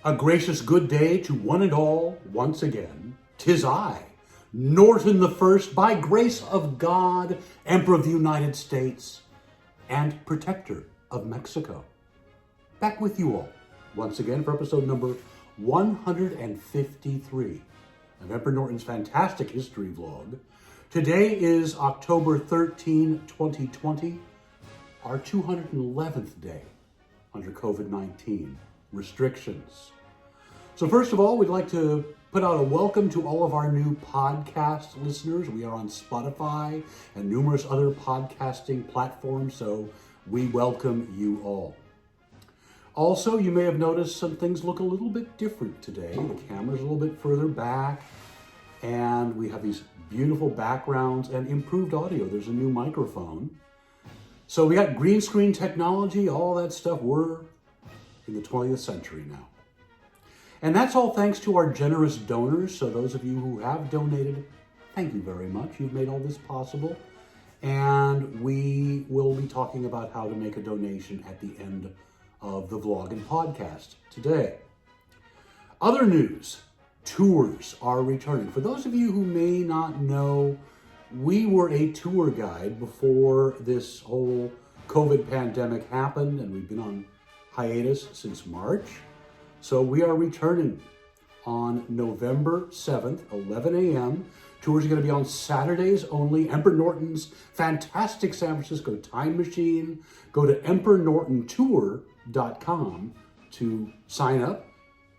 A gracious good day to one and all once again. 'Tis I, Norton the First, by grace of God, Emperor of the United States and Protector of Mexico. Back with you all once again for episode number 153 of Emperor Norton's fantastic history vlog. Today is October 13, 2020, our 211th day under COVID-19 restrictions. So first of all, we'd like to put out a welcome to all of our new podcast listeners. We are on Spotify and numerous other podcasting platforms, so we welcome you all. Also, you may have noticed some things look a little bit different today. The camera's a little bit further back, and we have these beautiful backgrounds and improved audio. There's a new microphone. So we got green screen technology, all that stuff. We're in the 20th century now. And that's all thanks to our generous donors. So those of you who have donated, thank you very much. You've made all this possible. And we will be talking about how to make a donation at the end of the vlog and podcast today. Other news, tours are returning. For those of you who may not know, we were a tour guide before this whole COVID pandemic happened, and we've been on hiatus since March. So we are returning on November 7th, 11 a.m. Tours are going to be on Saturdays only. Emperor Norton's fantastic San Francisco time machine. Go to emperornortontour.com to sign up.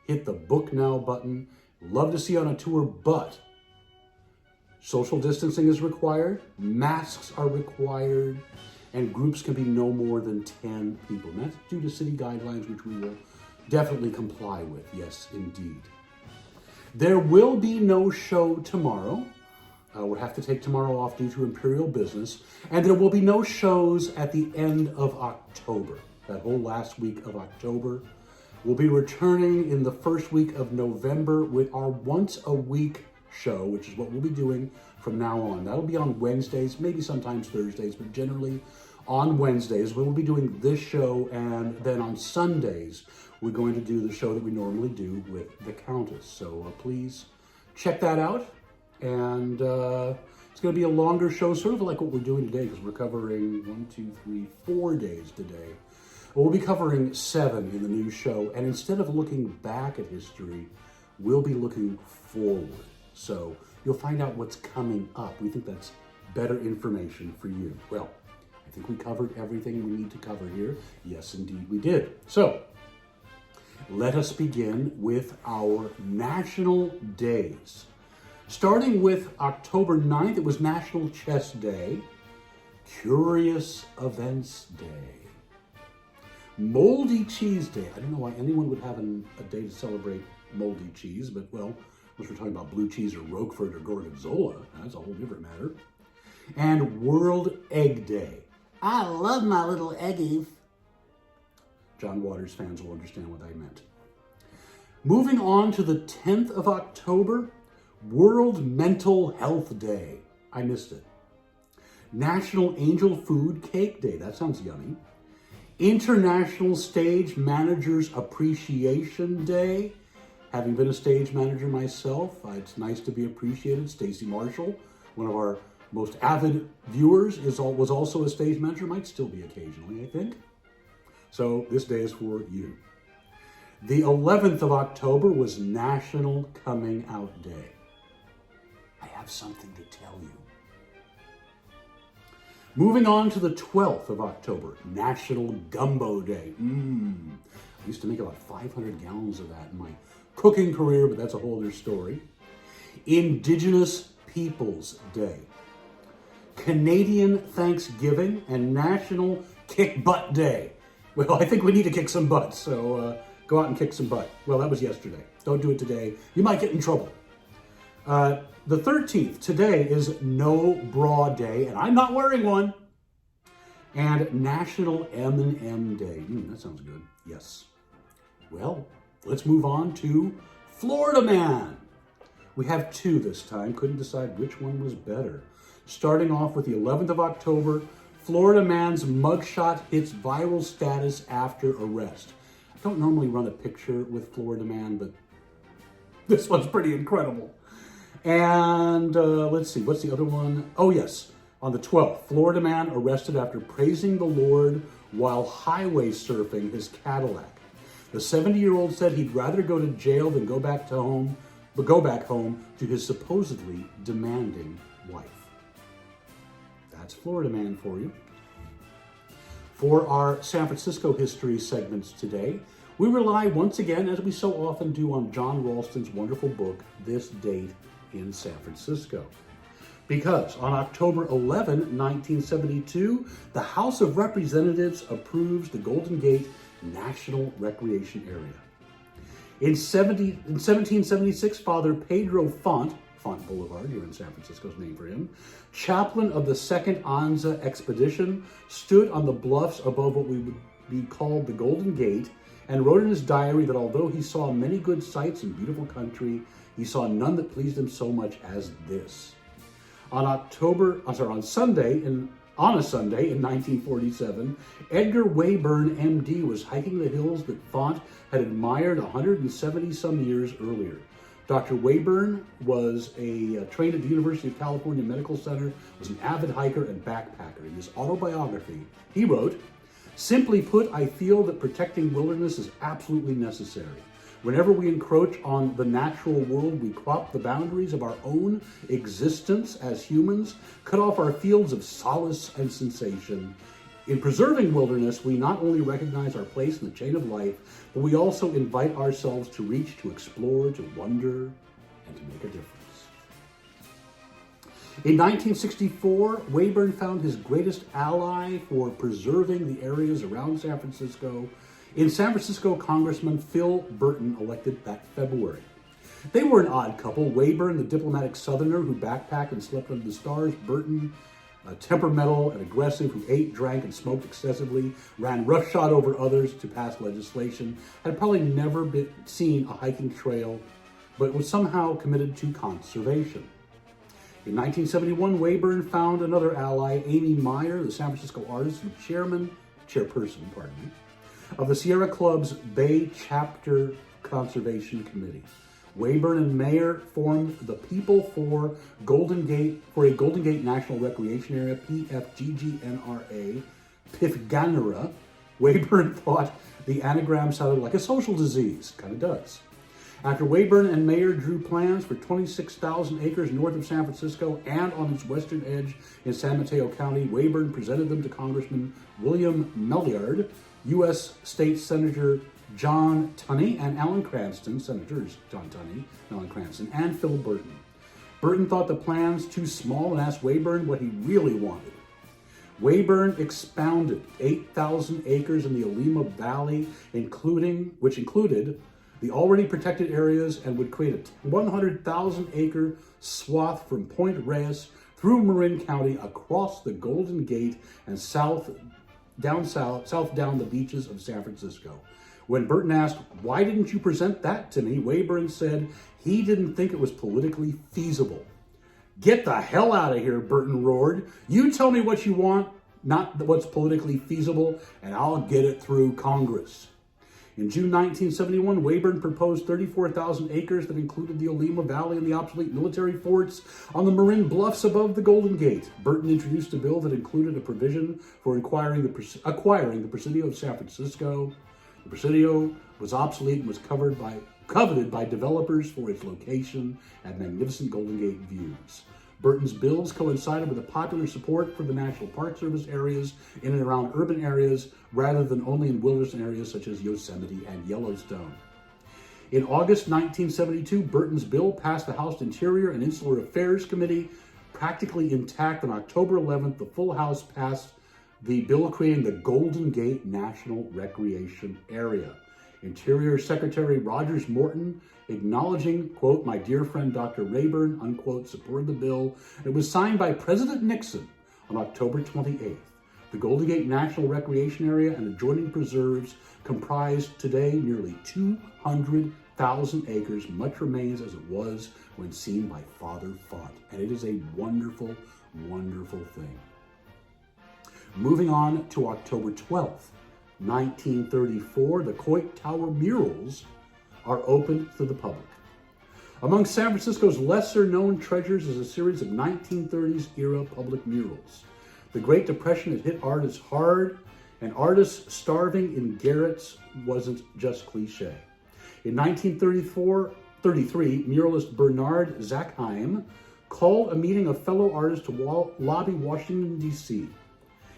Hit the book now button. Love to see you on a tour, but social distancing is required, masks are required, and groups can be no more than 10 people. And that's due to city guidelines, which we will definitely comply with. Yes, indeed. There will be no show tomorrow. We'll have to take tomorrow off due to imperial business. And there will be no shows at the end of October. That whole last week of October. We'll be returning in the first week of November with our once a week show, which is what we'll be doing from now on. That'll be on Wednesdays, maybe sometimes Thursdays, but generally on Wednesdays. We'll be doing this show, and then on Sundays, we're going to do the show that we normally do with the Countess. So please check that out. And it's going to be a longer show, sort of like what we're doing today, because we're covering 4 days today. We'll be covering 7 in the new show. And instead of looking back at history, we'll be looking forward. So you'll find out what's coming up. We think that's better information for you. Well, I think we covered everything we need to cover here. Yes, indeed we did. So let us begin with our national days. Starting with October 9th, it was National Chess Day, Curious Events Day, Moldy Cheese Day. I don't know why anyone would have a day to celebrate moldy cheese, but well, unless we're talking about blue cheese or Roquefort or Gorgonzola, that's a whole different matter. And World Egg Day. I love my little eggies. John Waters fans will understand what I meant. Moving on to the 10th of October, World Mental Health Day. I missed it. National Angel Food Cake Day. That sounds yummy. International Stage Managers Appreciation Day. Having been a stage manager myself, it's nice to be appreciated. Stacy Marshall, one of our most avid viewers, was also a stage manager, might still be occasionally, I think. So this day is for you. The 11th of October was National Coming Out Day. I have something to tell you. Moving on to the 12th of October, National Gumbo Day. I used to make about 500 gallons of that in my cooking career, but that's a whole other story. Indigenous Peoples Day. Canadian Thanksgiving and National Kick Butt Day. Well, I think we need to kick some butts, so go out and kick some butt. Well, that was yesterday. Don't do it today. You might get in trouble. The 13th, today, is No Bra Day, and I'm not wearing one. And National M&M Day. That sounds good. Yes. Well, let's move on to Florida Man. We have 2 this time. Couldn't decide which one was better. Starting off with the 11th of October, Florida man's mugshot hits viral status after arrest. don't normally run a picture with Florida Man, but this one's pretty incredible. And let's see, what's the other one? Oh yes, on the 12th, Florida Man arrested after praising the Lord while highway surfing his Cadillac. The 70-year-old said he'd rather go to jail than go back home to his supposedly demanding wife. That's Florida Man for you. For our San Francisco history segments today, we rely once again, as we so often do, on John Ralston's wonderful book, This Date in San Francisco. Because on October 11, 1972, the House of Representatives approves the Golden Gate National Recreation Area. In 1776, Father Pedro Font Boulevard here in San Francisco is named for him, chaplain of the Second Anza Expedition, stood on the bluffs above what we would be called the Golden Gate and wrote in his diary that although he saw many good sights and beautiful country, he saw none that pleased him so much as this. On a Sunday in 1947, Edgar Wayburn, MD, was hiking the hills that Font had admired 170 some years earlier. Dr. Wayburn was trained at the University of California Medical Center, was an avid hiker and backpacker. In his autobiography, he wrote, "Simply put, I feel that protecting wilderness is absolutely necessary. Whenever we encroach on the natural world, we crop the boundaries of our own existence as humans, cut off our fields of solace and sensation. In preserving wilderness, we not only recognize our place in the chain of life, but we also invite ourselves to reach, to explore, to wonder, and to make a difference." In 1964, Wayburn found his greatest ally for preserving the areas around San Francisco in San Francisco Congressman Phil Burton, elected that February. They were an odd couple. Wayburn, the diplomatic Southerner who backpacked and slept under the stars. Burton, temperamental and aggressive, who ate, drank, and smoked excessively, ran roughshod over others to pass legislation, had probably never seen a hiking trail, but was somehow committed to conservation. In 1971, Wayburn found another ally, Amy Meyer, the San Francisco artist and chairperson, of the Sierra Club's Bay Chapter Conservation Committee. Wayburn and Meyer formed the People for a Golden Gate National Recreation Area, PFGGNRA, PIFGANRA. Wayburn thought the anagram sounded like a social disease. Kind of does. After Wayburn and Meyer drew plans for 26,000 acres north of San Francisco and on its western edge in San Mateo County, Wayburn presented them to Congressman William Melliard, U.S. State Senator John Tunney, and Alan Cranston, Senators John Tunney, Alan Cranston, and Phil Burton. Burton thought the plans too small and asked Wayburn what he really wanted. Wayburn expounded 8,000 acres in the Olima Valley, which included the already protected areas and would create a 100,000 acre swath from Point Reyes through Marin County across the Golden Gate and south down the beaches of San Francisco. When Burton asked, "Why didn't you present that to me?" Wayburn said he didn't think it was politically feasible. "Get the hell out of here," Burton roared. "You tell me what you want, not what's politically feasible, and I'll get it through Congress." In June 1971, Wayburn proposed 34,000 acres that included the Olima Valley and the obsolete military forts on the Marin Bluffs above the Golden Gate. Burton introduced a bill that included a provision for acquiring the Presidio of San Francisco. The Presidio was obsolete and was coveted by developers for its location and magnificent Golden Gate views. Burton's bills coincided with a popular support for the National Park Service areas in and around urban areas rather than only in wilderness areas such as Yosemite and Yellowstone. In August 1972, Burton's bill passed the House Interior and Insular Affairs Committee practically intact. On October 11th, the full House passed the bill creating the Golden Gate National Recreation Area. Interior Secretary Rogers Morton, acknowledging, quote, "my dear friend Dr. Rayburn," unquote, supported the bill. It was signed by President Nixon on October 28th. The Golden Gate National Recreation Area and adjoining preserves comprise today nearly 200,000 acres. Much remains as it was when seen by Father Font, and it is a wonderful, wonderful thing. Moving on to October 12th, 1934, the Coit Tower murals are opened to the public. Among San Francisco's lesser-known treasures is a series of 1930s-era public murals. The Great Depression had hit artists hard, and artists starving in garrets wasn't just cliche. In 1933, muralist Bernard Zackheim called a meeting of fellow artists to lobby Washington, D.C.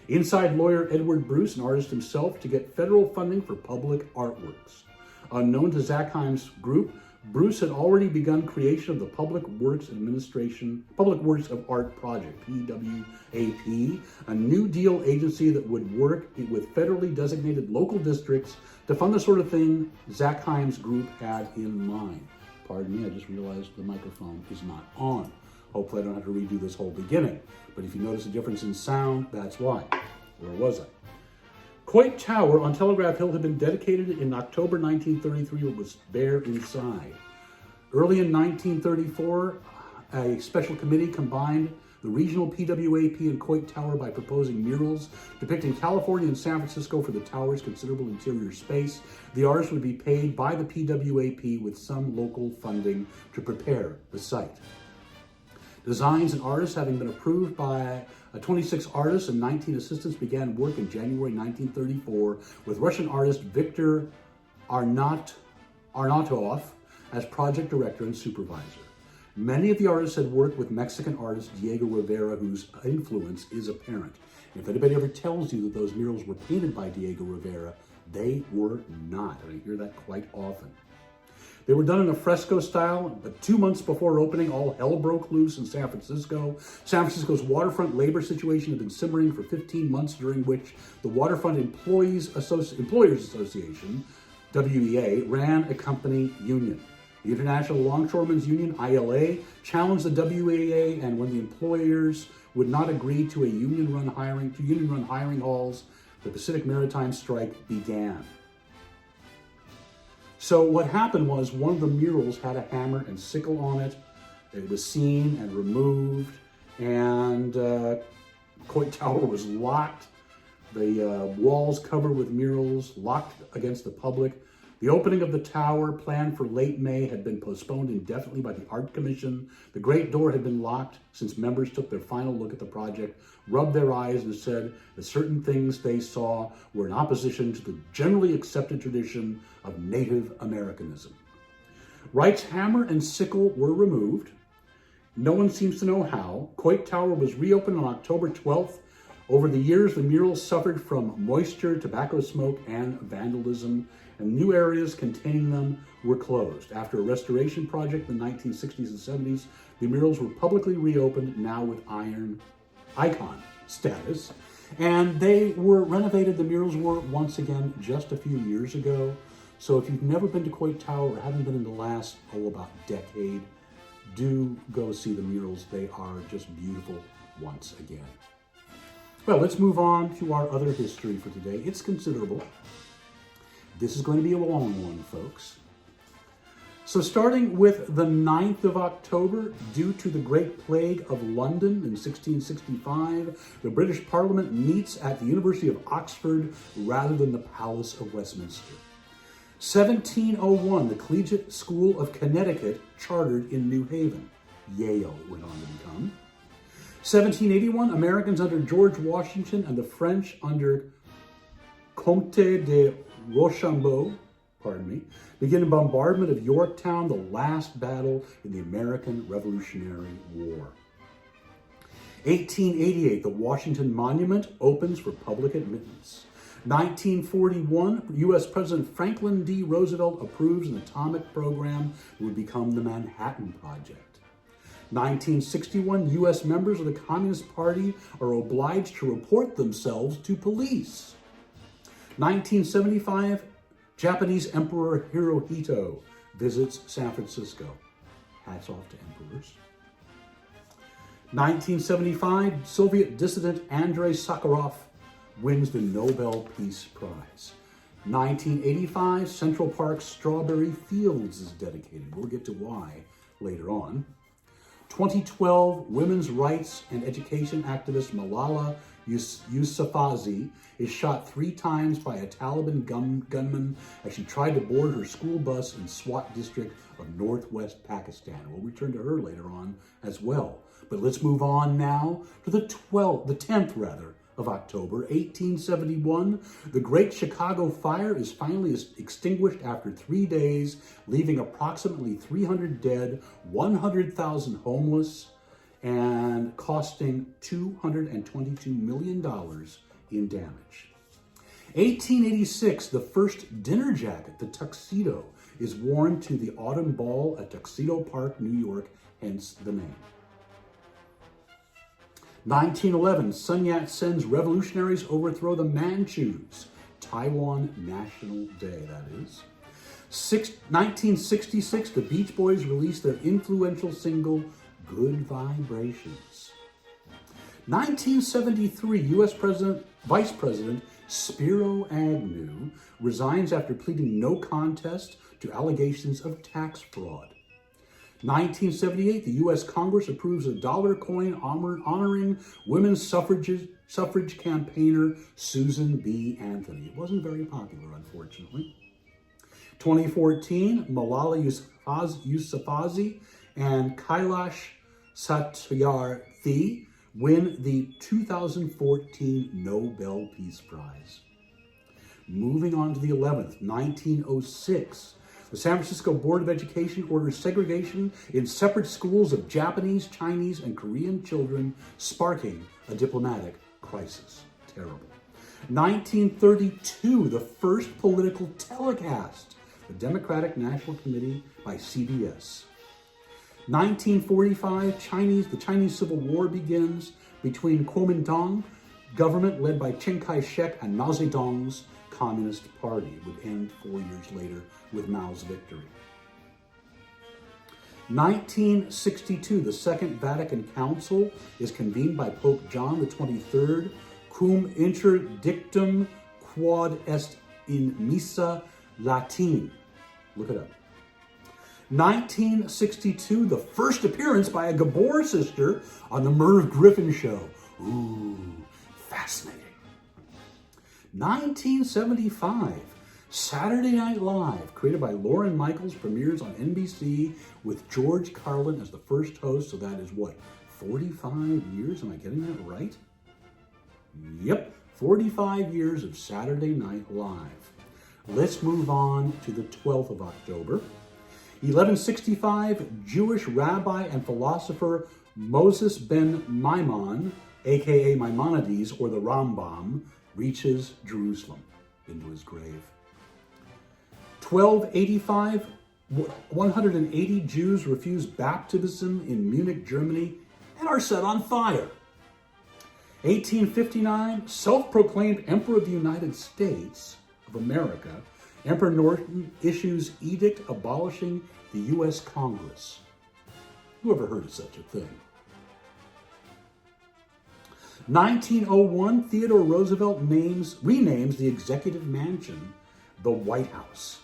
Inside lawyer Edward Bruce, an artist himself, to get federal funding for public artworks. Unknown to Zackheim's group, Bruce had already begun creation of the Public Works of Art Project, PWAP, a New Deal agency that would work with federally designated local districts to fund the sort of thing Zackheim's group had in mind. Pardon me, I just realized the microphone is not on. Hopefully I don't have to redo this whole beginning. But if you notice a difference in sound, that's why. Where was I? Coit Tower on Telegraph Hill had been dedicated in October 1933. It was bare inside. Early in 1934, a special committee combined the regional PWAP and Coit Tower by proposing murals depicting California and San Francisco for the tower's considerable interior space. The artists would be paid by the PWAP with some local funding to prepare the site. Designs and artists having been approved by 26 artists and 19 assistants began work in January 1934 with Russian artist Viktor Arnatov as project director and supervisor. Many of the artists had worked with Mexican artist Diego Rivera, whose influence is apparent. If anybody ever tells you that those murals were painted by Diego Rivera, they were not. I hear that quite often. They were done in a fresco style, but 2 months before opening, all hell broke loose in San Francisco. San Francisco's waterfront labor situation had been simmering for 15 months, during which the Waterfront Employers Association, WEA, ran a company union. The International Longshoremen's Union, ILA, challenged the WEA, and when the employers would not agree to union-run hiring halls, the Pacific Maritime strike began. So what happened was one of the murals had a hammer and sickle on it. It was seen and removed, and Coit Tower was locked. The walls covered with murals, locked against the public. The opening of the tower, planned for late May, had been postponed indefinitely by the Art Commission. The Great Door had been locked since members took their final look at the project, rubbed their eyes, and said that certain things they saw were in opposition to the generally accepted tradition of Native Americanism. Wright's hammer and sickle were removed. No one seems to know how. Coit Tower was reopened on October 12th. Over the years, the murals suffered from moisture, tobacco smoke, and vandalism, and new areas containing them were closed. After a restoration project in the 1960s and 70s, the murals were publicly reopened, now with icon status, and they were renovated. The murals were once again just a few years ago. So if you've never been to Coit Tower or haven't been in the last, about decade, do go see the murals. They are just beautiful once again. Well, let's move on to our other history for today. It's considerable. This is going to be a long one, folks. So starting with the 9th of October, due to the Great Plague of London in 1665, the British Parliament meets at the University of Oxford rather than the Palace of Westminster. 1701, the Collegiate School of Connecticut chartered in New Haven. Yale it went on to become. 1781, Americans under George Washington and the French under Comte de Rochambeau, begin a bombardment of Yorktown, the last battle in the American Revolutionary War. 1888, the Washington Monument opens for public admittance. 1941, U.S. President Franklin D. Roosevelt approves an atomic program that would become the Manhattan Project. 1961, U.S. members of the Communist Party are obliged to report themselves to police. 1975, Japanese Emperor Hirohito visits San Francisco. Hats off to emperors. 1975, Soviet dissident Andrei Sakharov wins the Nobel Peace Prize. 1985, Central Park's Strawberry Fields is dedicated. We'll get to why later on. 2012, women's rights and education activist Malala Yusufazi, is shot 3 times by a Taliban gunman as she tried to board her school bus in Swat district of northwest Pakistan. We'll return to her later on as well. But let's move on now to the 10th of October, 1871. The Great Chicago Fire is finally extinguished after 3 days, leaving approximately 300 dead, 100,000 homeless, and costing $222 million in damage. 1886, the first dinner jacket, the tuxedo, is worn to the Autumn Ball at Tuxedo Park, New York, hence the name. 1911, Sun Yat-sen's revolutionaries overthrow the Manchus. Taiwan National Day, that is. 1966, the Beach Boys released their influential single, Good Vibrations. 1973, U.S. Vice President Spiro Agnew resigns after pleading no contest to allegations of tax fraud. 1978, the U.S. Congress approves a dollar coin honoring women's suffrage campaigner Susan B. Anthony. It wasn't very popular, unfortunately. 2014, Malala Yousafzai and Kailash Satyarthi win the 2014 Nobel Peace Prize. Moving on to the 11th, 1906. The San Francisco Board of Education orders segregation in separate schools of Japanese, Chinese, and Korean children, sparking a diplomatic crisis. Terrible. 1932, the first political telecast, the Democratic National Committee by CBS. 1945, the Chinese Civil War begins between Kuomintang government led by Chiang Kai-shek and Mao Zedong's Communist Party. It would end 4 years later with Mao's victory. 1962, the Second Vatican Council is convened by Pope John XXIII, cum interdictum quod est in missa Latin. Look it up. 1962, the first appearance by a Gabor sister on the Merv Griffin Show. Ooh, fascinating. 1975, Saturday Night Live, created by Lorne Michaels, premieres on NBC with George Carlin as the first host. So that is what, 45 years? Am I getting that right? Yep, 45 years of Saturday Night Live. Let's move on to the 12th of October. 1165, Jewish rabbi and philosopher Moses ben Maimon, aka Maimonides or the Rambam, reaches Jerusalem into his grave. 1285, 180 Jews refuse baptism in Munich, Germany, and are set on fire. 1859, self-proclaimed Emperor of the United States of America, Emperor Norton issues edict abolishing the U.S. Congress. Who ever heard of such a thing? 1901, Theodore Roosevelt renames the Executive Mansion the White House.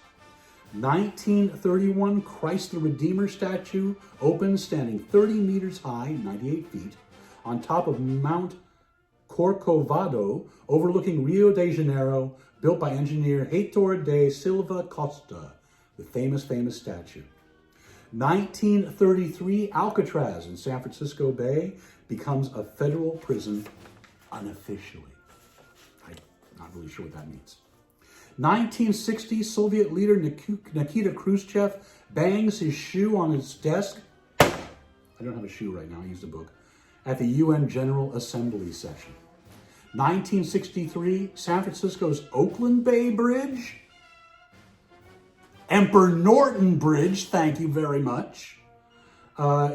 1931, Christ the Redeemer statue opens standing 30 meters high, 98 feet, on top of Mount Corcovado, overlooking Rio de Janeiro, built by engineer Heitor de Silva Costa, the famous statue. 1933, Alcatraz in San Francisco Bay becomes a federal prison unofficially. I'm not really sure what that means. 1960, Soviet leader Nikita Khrushchev bangs his shoe on his desk. I don't have a shoe right now, I used a book. At the UN General Assembly session. 1963, San Francisco's Oakland Bay Bridge. Emperor Norton Bridge, thank you very much,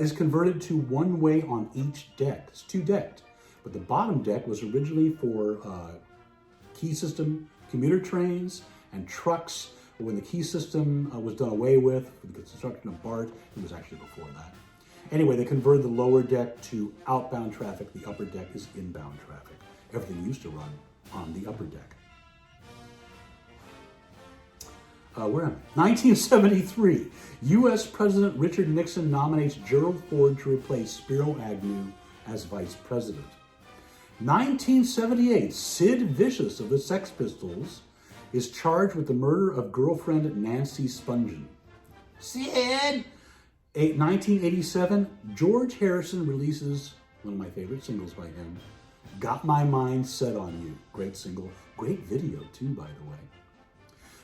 is converted to one way on each deck. It's two-decked, but the bottom deck was originally for key system commuter trains and trucks. When the key system was done away with the construction of BART, it was actually before that. Anyway, they converted the lower deck to outbound traffic. The upper deck is inbound traffic. Everything used to run on the upper deck. Where am I? 1973, U.S. President Richard Nixon nominates Gerald Ford to replace Spiro Agnew as vice president. 1978, Sid Vicious of the Sex Pistols is charged with the murder of girlfriend Nancy Spungen. Sid! 1987, George Harrison releases one of my favorite singles by him, Got My Mind Set on You. Great single. Great video, too, by the way.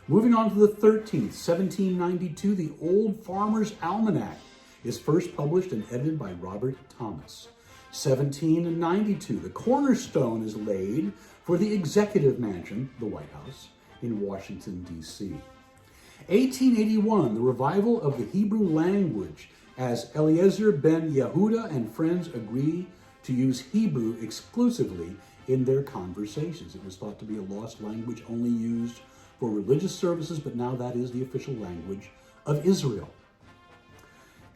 Moving on to the 13th, 1792, the Old Farmer's Almanac is first published and edited by Robert Thomas. 1792, the cornerstone is laid for the Executive Mansion, the White House, in Washington, D.C. 1881, the revival of the Hebrew language as Eliezer ben Yehuda and friends agree to use Hebrew exclusively in their conversations. It was thought to be a lost language only used for religious services, but now that is the official language of Israel.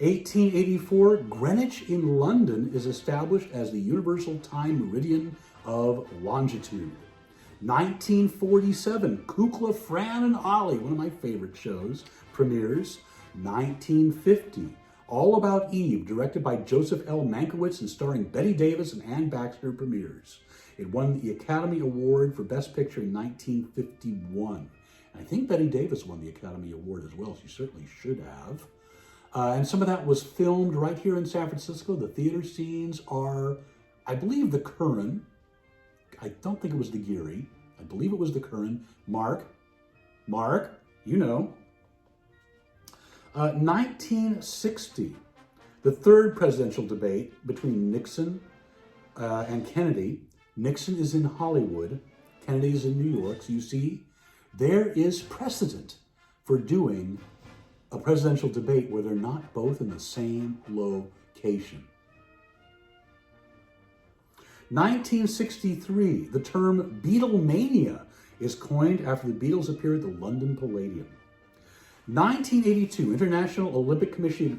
1884, Greenwich in London is established as the universal time meridian of longitude. 1947, Kukla, Fran, and Ollie, one of my favorite shows, premieres. 1950, All About Eve, directed by Joseph L. Mankiewicz and starring Bette Davis and Anne Baxter, premieres. It won the Academy Award for Best Picture in 1951. And I think Bette Davis won the Academy Award as well. She certainly should have. And some of that was filmed right here in San Francisco. The theater scenes are, I believe, the Curran. I don't think it was the Geary. I believe it was the Curran. Mark, you know. 1960, the third presidential debate between Nixon and Kennedy. Nixon is in Hollywood. Kennedy is in New York. So you see, there is precedent for doing a presidential debate where they're not both in the same location. 1963, the term Beatlemania is coined after the Beatles appeared at the London Palladium. 1982, International Olympic Committee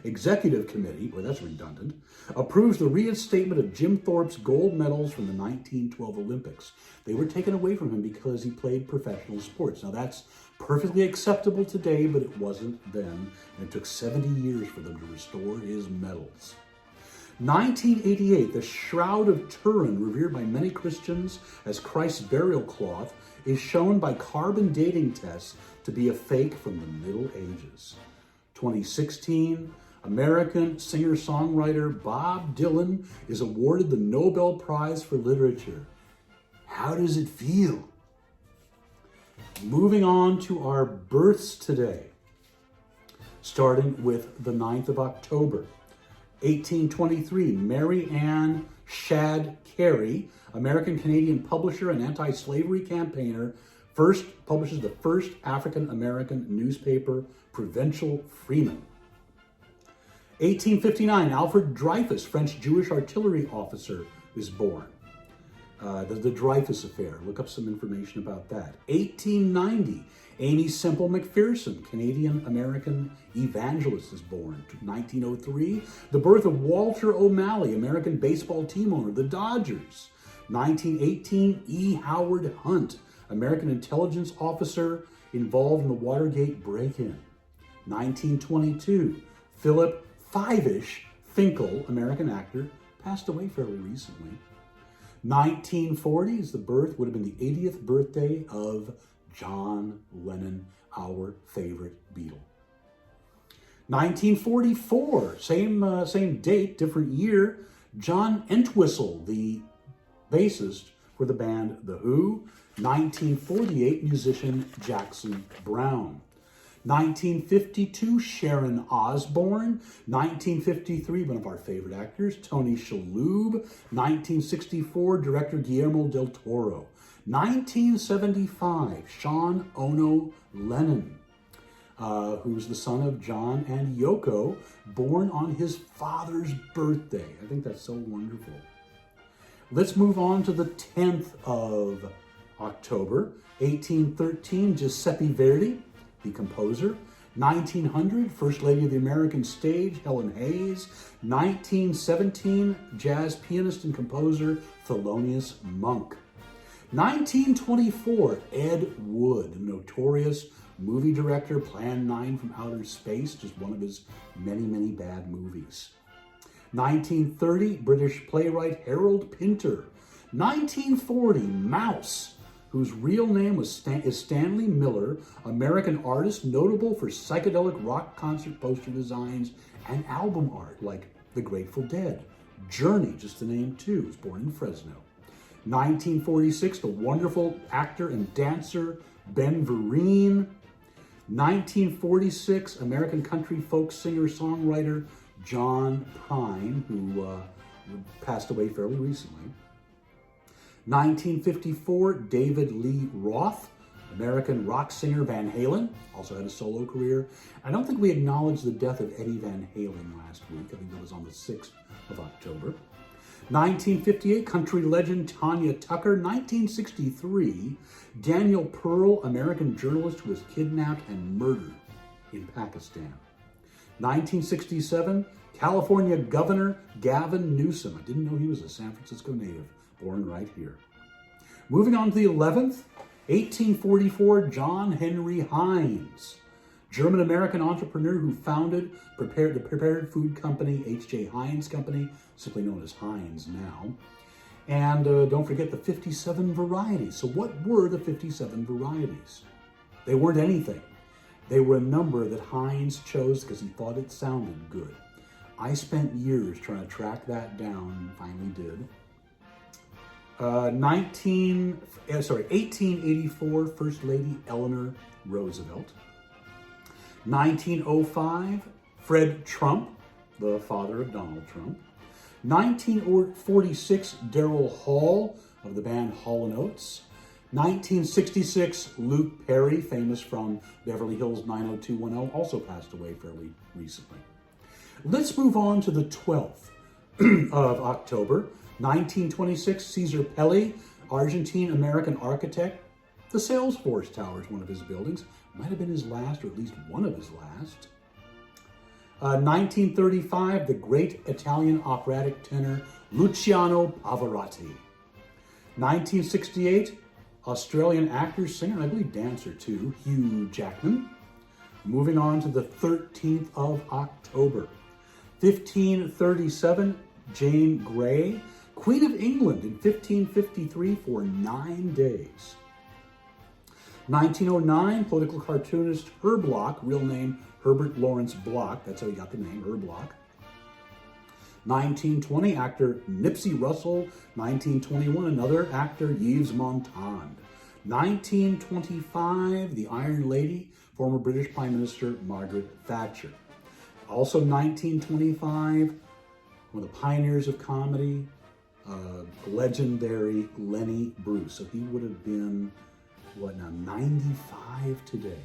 Executive Committee, well, that's redundant, approves the reinstatement of Jim Thorpe's gold medals from the 1912 Olympics. They were taken away from him because he played professional sports. Now, that's perfectly acceptable today, but it wasn't then, and it took 70 years for them to restore his medals. 1988, the Shroud of Turin, revered by many Christians as Christ's burial cloth, is shown by carbon dating tests to be a fake from the Middle Ages. 2016, American singer-songwriter Bob Dylan is awarded the Nobel Prize for Literature. How does it feel? Moving on to our births today, starting with the 9th of October. 1823, Mary Ann Shadd Cary, American-Canadian publisher and anti-slavery campaigner, first publishes the first African-American newspaper, Provincial Freeman. 1859, Alfred Dreyfus, French Jewish artillery officer, is born. The Dreyfus Affair, look up some information about that. 1890, Amy Semple McPherson, Canadian-American evangelist, is born. 1903, the birth of Walter O'Malley, American baseball team owner, the Dodgers. 1918, E. Howard Hunt, American intelligence officer involved in the Watergate break-in. 1922, Philip Five-ish Finkel, American actor, passed away fairly recently. 1940 is the birth, would have been the 80th birthday of John Lennon, our favorite Beatle. 1944, same date, different year, John Entwistle, the bassist for the band The Who. 1948, musician Jackson Browne. 1952, Sharon Osbourne. 1953, one of our favorite actors, Tony Shalhoub. 1964, director Guillermo del Toro. 1975, Sean Ono Lennon, who's the son of John and Yoko, born on his father's birthday. I think that's so wonderful. Let's move on to the 10th of October. 1813, Giuseppe Verdi, the composer. 1900, First Lady of the American Stage, Helen Hayes. 1917, jazz pianist and composer, Thelonious Monk. 1924, Ed Wood, notorious movie director, Plan 9 from Outer Space, just one of his many, many bad movies. 1930, British playwright Harold Pinter. 1940, Mouse, whose real name is Stanley Miller, American artist notable for psychedelic rock concert poster designs and album art like The Grateful Dead. Journey, just to name two, was born in Fresno. 1946, the wonderful actor and dancer Ben Vereen. 1946, American country folk singer-songwriter John Prine, who passed away fairly recently. 1954, David Lee Roth, American rock singer Van Halen, also had a solo career. I don't think we acknowledged the death of Eddie Van Halen last week. I think that was on the 6th of October. 1958, country legend Tanya Tucker. 1963, Daniel Pearl, American journalist who was kidnapped and murdered in Pakistan. 1967, California Governor Gavin Newsom. I didn't know he was a San Francisco native, born right here. Moving on to the 11th, 1844, John Henry Heinz, German-American entrepreneur who founded the prepared food company H.J. Heinz Company, simply known as Heinz now. And don't forget the 57 varieties. So what were the 57 varieties? They weren't anything. They were a number that Heinz chose because he thought it sounded good. I spent years trying to track that down and finally did. 1884, First Lady Eleanor Roosevelt. 1905, Fred Trump, the father of Donald Trump. 1946, Daryl Hall of the band Hall & Oates. 1966, Luke Perry, famous from Beverly Hills 90210, also passed away fairly recently. Let's move on to the 12th of October. 1926, Cesar Pelli, Argentine-American architect. The Salesforce Tower is one of his buildings. Might have been his last, or at least one of his last. 1935, the great Italian operatic tenor Luciano Pavarotti. 1968, Australian actor, singer, and I believe dancer too, Hugh Jackman. Moving on to the 13th of October. 1537, Jane Grey, Queen of England in 1553 for 9 days. 1909, political cartoonist Herb Bloch, real name Herbert Lawrence Bloch, that's how he got the name, Herb Bloch. 1920, actor Nipsey Russell. 1921, another actor, Yves Montand. 1925, the Iron Lady, former British Prime Minister Margaret Thatcher. Also 1925, one of the pioneers of comedy, legendary Lenny Bruce. So he would have been, 95 today.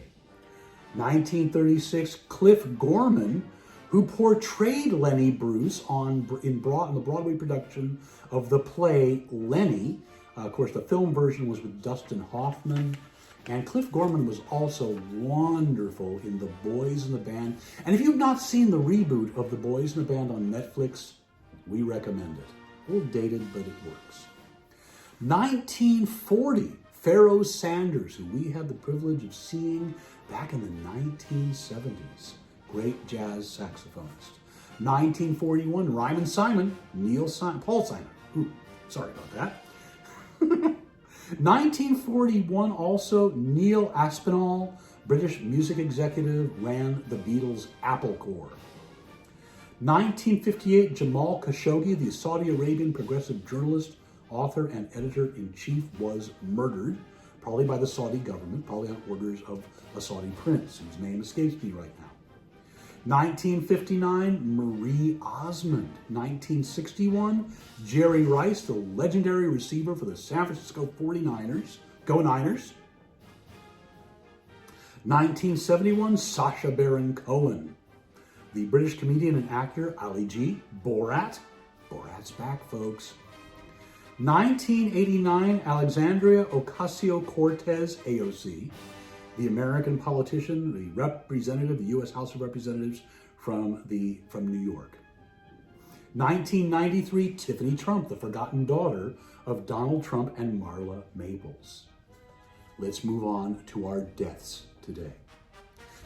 1936, Cliff Gorman, who portrayed Lenny Bruce in the Broadway production of the play Lenny. Of course, the film version was with Dustin Hoffman. And Cliff Gorman was also wonderful in The Boys in the Band. And if you've not seen the reboot of The Boys in the Band on Netflix, we recommend it. A little dated, but it works. 1940, Pharoah Sanders, who we had the privilege of seeing back in the 1970s. Great jazz saxophonist. 1941, Ryman Simon, Paul Simon. Ooh, sorry about that. 1941, also, Neil Aspinall, British music executive, ran the Beatles' Apple Corps. 1958, Jamal Khashoggi, the Saudi Arabian progressive journalist, author, and editor-in-chief, was murdered, probably by the Saudi government, probably on orders of a Saudi prince, whose name escapes me right now. 1959, Marie Osmond. 1961, Jerry Rice, the legendary receiver for the San Francisco 49ers. Go Niners. 1971, Sacha Baron Cohen, the British comedian and actor Ali G. Borat. Borat's back, folks. 1989, Alexandria Ocasio-Cortez, AOC, the American politician, the representative, the U.S. House of Representatives from New York. 1993, Tiffany Trump, the forgotten daughter of Donald Trump and Marla Maples. Let's move on to our deaths today.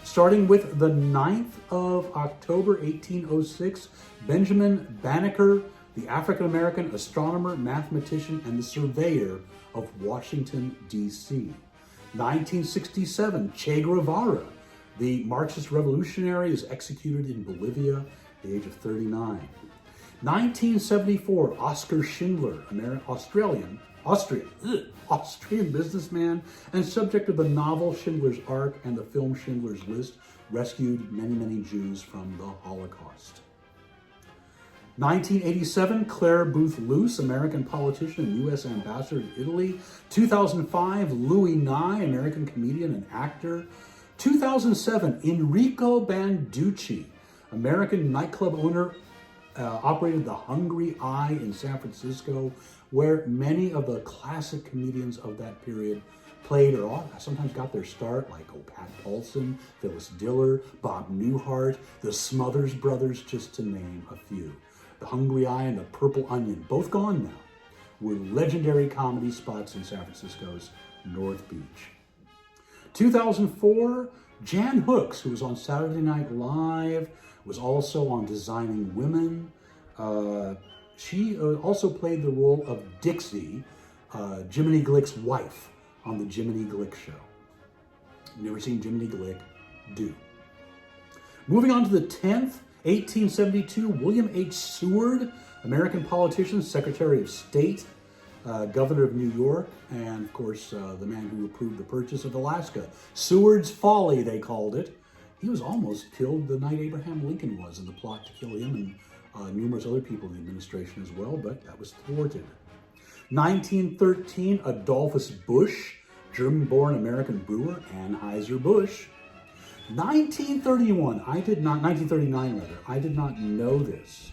Starting with the 9th of October, 1806, Benjamin Banneker, the African-American astronomer, mathematician, and the surveyor of Washington, D.C. 1967, Che Guevara, the Marxist revolutionary, is executed in Bolivia at the age of 39. 1974, Oskar Schindler, Austrian businessman and subject of the novel Schindler's Ark and the film Schindler's List, rescued many Jews from the Holocaust. 1987, Claire Booth Luce, American politician and U.S. ambassador to Italy. 2005, Louis Nye, American comedian and actor. 2007, Enrico Banducci, American nightclub owner, operated the Hungry Eye in San Francisco, where many of the classic comedians of that period played or sometimes got their start, like Pat Paulson, Phyllis Diller, Bob Newhart, the Smothers Brothers, just to name a few. The Hungry Eye and the Purple Onion, both gone now, were legendary comedy spots in San Francisco's North Beach. 2004, Jan Hooks, who was on Saturday Night Live, was also on Designing Women. She also played the role of Dixie, Jiminy Glick's wife, on the Jiminy Glick Show. Never seen Jiminy Glick? Do. Moving on to the 10th, 1872, William H. Seward, American politician, Secretary of State, Governor of New York, and of course the man who approved the purchase of Alaska. Seward's Folly, they called it. He was almost killed the night Abraham Lincoln was in the plot to kill him and numerous other people in the administration as well, but that was thwarted. 1913, Adolphus Busch, German-born American brewer, Anheuser-Busch. 1939, I did not know this.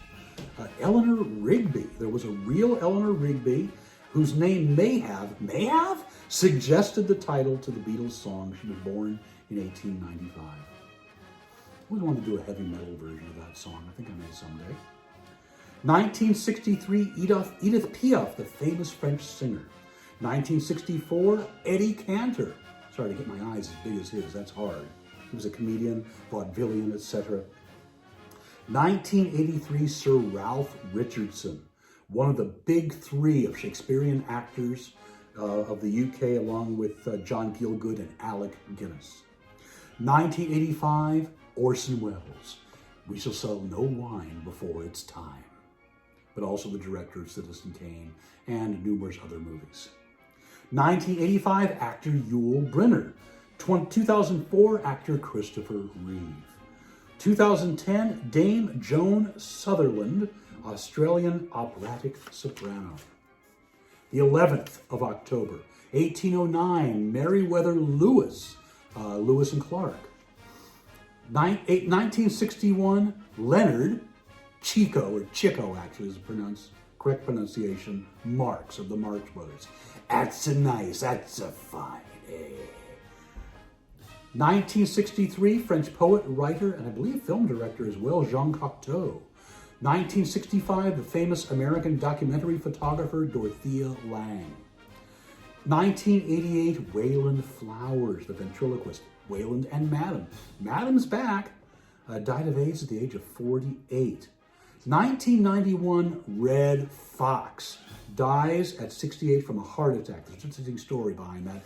Eleanor Rigby, there was a real Eleanor Rigby whose name may have suggested the title to the Beatles song. She was born in 1895. I always wanted to do a heavy metal version of that song. I think I may someday. 1963, Edith Piaf, the famous French singer. 1964, Eddie Cantor. Sorry to get my eyes as big as his, that's hard. He was a comedian, vaudevillian, etc. 1983, Sir Ralph Richardson, one of the big three of Shakespearean actors of the UK, along with John Gielgud and Alec Guinness. 1985, Orson Welles, We Shall Sell No Wine Before It's Time, but also the director of Citizen Kane and numerous other movies. 1985, actor Yul Brynner. 2004, actor Christopher Reeve. 2010, Dame Joan Sutherland, Australian operatic soprano. The 11th of October, 1809, Meriwether Lewis, Lewis and Clark. 1961, Leonard Chico, or Chico actually is the correct pronunciation, Marx of the Marx Brothers. That's a fine. 1963, French poet, writer, and I believe film director as well, Jean Cocteau. 1965, the famous American documentary photographer, Dorothea Lange. 1988, Wayland Flowers, the ventriloquist, Wayland and Madam. Madam's back, died of AIDS at the age of 48. 1991, Red Fox, dies at 68 from a heart attack. There's an interesting story behind that.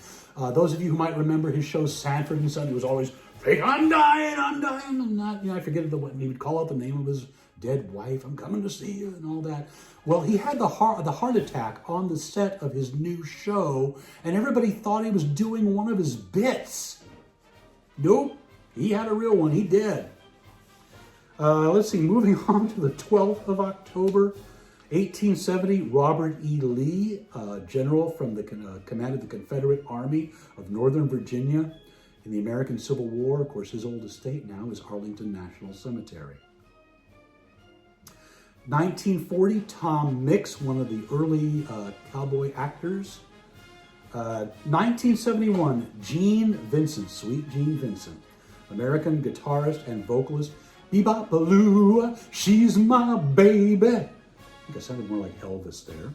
Those of you who might remember his show Sanford and Son, he was always, hey, I'm dying, I'm not, I forget what he would call out the name of his dead wife, I'm coming to see you, and all that. Well, he had the heart attack on the set of his new show, and everybody thought he was doing one of his bits. Nope, he had a real one, he did. Let's see, moving on to the 12th of October, 1870, Robert E. Lee, general from the command of the Confederate Army of Northern Virginia in the American Civil War. Of course, his old estate now is Arlington National Cemetery. 1940, Tom Mix, one of the early cowboy actors. 1971, Gene Vincent, Sweet Gene Vincent, American guitarist and vocalist. Bebop Baloo, she's my baby. I think I sounded more like Elvis there.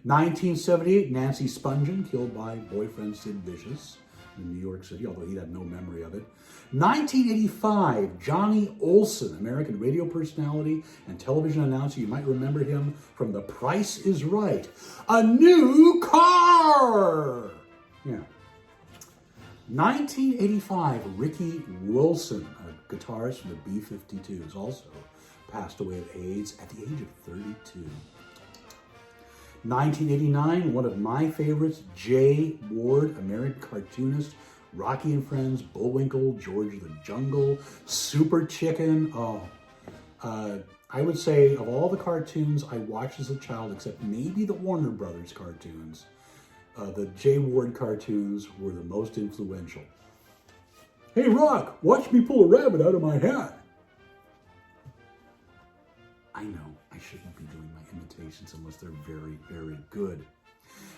1978, Nancy Spungen, killed by boyfriend Sid Vicious. in New York City, although he had no memory of it. 1985, Johnny Olson, American radio personality and television announcer. You might remember him from The Price is Right. A new car! Yeah. 1985, Ricky Wilson, a guitarist from the B-52s, also passed away of AIDS at the age of 32. 1989, one of my favorites, Jay Ward, American cartoonist, Rocky and Friends, Bullwinkle, George the Jungle, Super Chicken. I would say of all the cartoons I watched as a child, except maybe the Warner Brothers cartoons, the Jay Ward cartoons were the most influential. Hey, Rock, watch me pull a rabbit out of my hat. I know, I shouldn't be doing my imitations unless they're very, very good.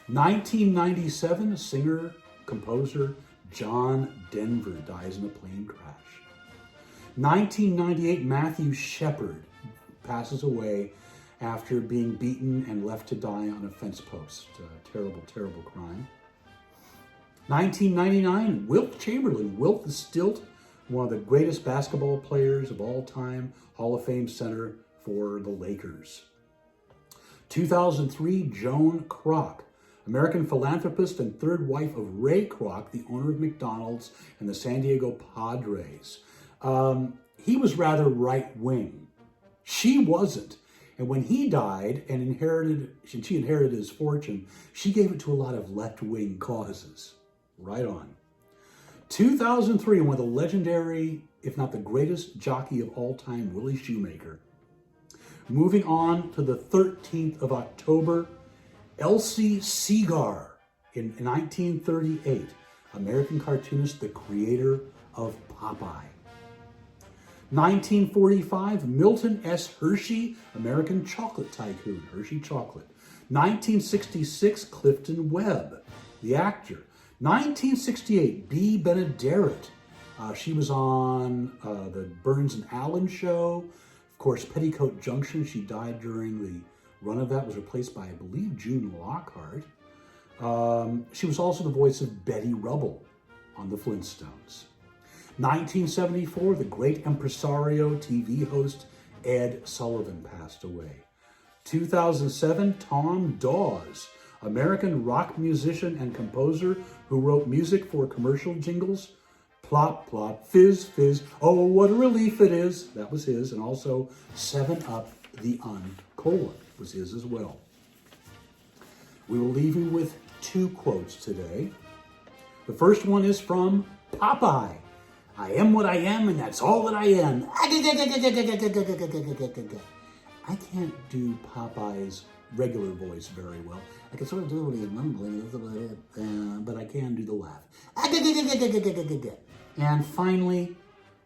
1997, singer, composer John Denver dies in a plane crash. 1998, Matthew Shepard passes away after being beaten and left to die on a fence post. Terrible, terrible crime. 1999, Wilt Chamberlain, Wilt the Stilt, one of the greatest basketball players of all time, Hall of Fame center for the Lakers. 2003, Joan Kroc, American philanthropist and third wife of Ray Kroc, the owner of McDonald's and the San Diego Padres. He was rather right-wing. She wasn't. And when he died and she inherited his fortune, she gave it to a lot of left-wing causes. Right on. 2003, one of the legendary, if not the greatest jockey of all time, Willie Shoemaker. Moving on to the 13th of October, Elsie Segar, in 1938, American cartoonist, the creator of Popeye. 1945, Milton S. Hershey, American chocolate tycoon, Hershey Chocolate. 1966, Clifton Webb, the actor. 1968, Bea Benaderet. She was on the Burns and Allen show. Of course, Petticoat Junction. She died during the run of that, was replaced by, I believe, June Lockhart. She was also the voice of Betty Rubble on the Flintstones. 1974, the great impresario, TV host Ed Sullivan passed away. 2007, Tom Dawes, American rock musician and composer who wrote music for commercial jingles. Plop, plop, fizz, fizz, oh, what a relief it is. That was his. And also 7-Up, the Uncolon was his as well. We will leave you with 2 quotes today. The first one is from Popeye. I am what I am, and that's all that I am. I can't do Popeye's regular voice very well. I can sort of do what he's mumbling, but I can do the laugh. And finally,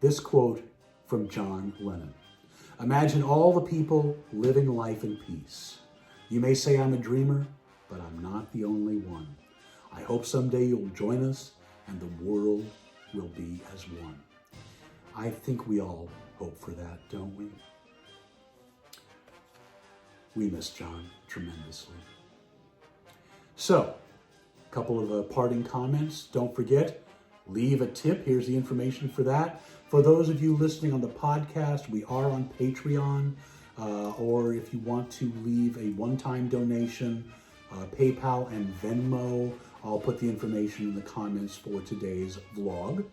this quote from John Lennon. Imagine all the people living life in peace. You may say I'm a dreamer, but I'm not the only one. I hope someday you'll join us and the world will be as one. I think we all hope for that, don't we? We miss John tremendously. So, a couple of parting comments. Don't forget, leave a tip. Here's the information for that. For those of you listening on the podcast, we are on Patreon, or if you want to leave a one-time donation, PayPal and Venmo. I'll put the information in the comments for today's vlog.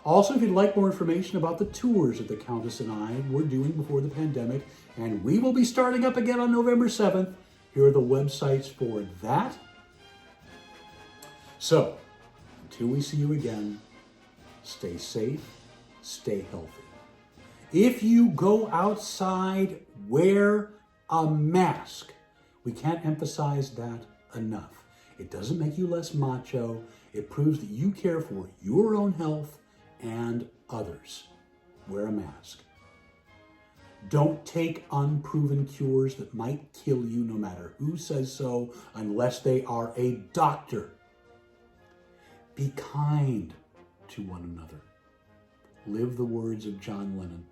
Also, if you'd like more information about the tours that the Countess and I were doing before the pandemic, and we will be starting up again on November 7th, here are the websites for that. So, until we see you again, stay safe, stay healthy. If you go outside, wear a mask. We can't emphasize that enough. It doesn't make you less macho. It proves that you care for your own health and others. Wear a mask. Don't take unproven cures that might kill you, no matter who says so, unless they are a doctor. Be kind to one another. Live the words of John Lennon.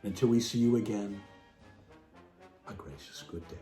Until we see you again, a gracious good day.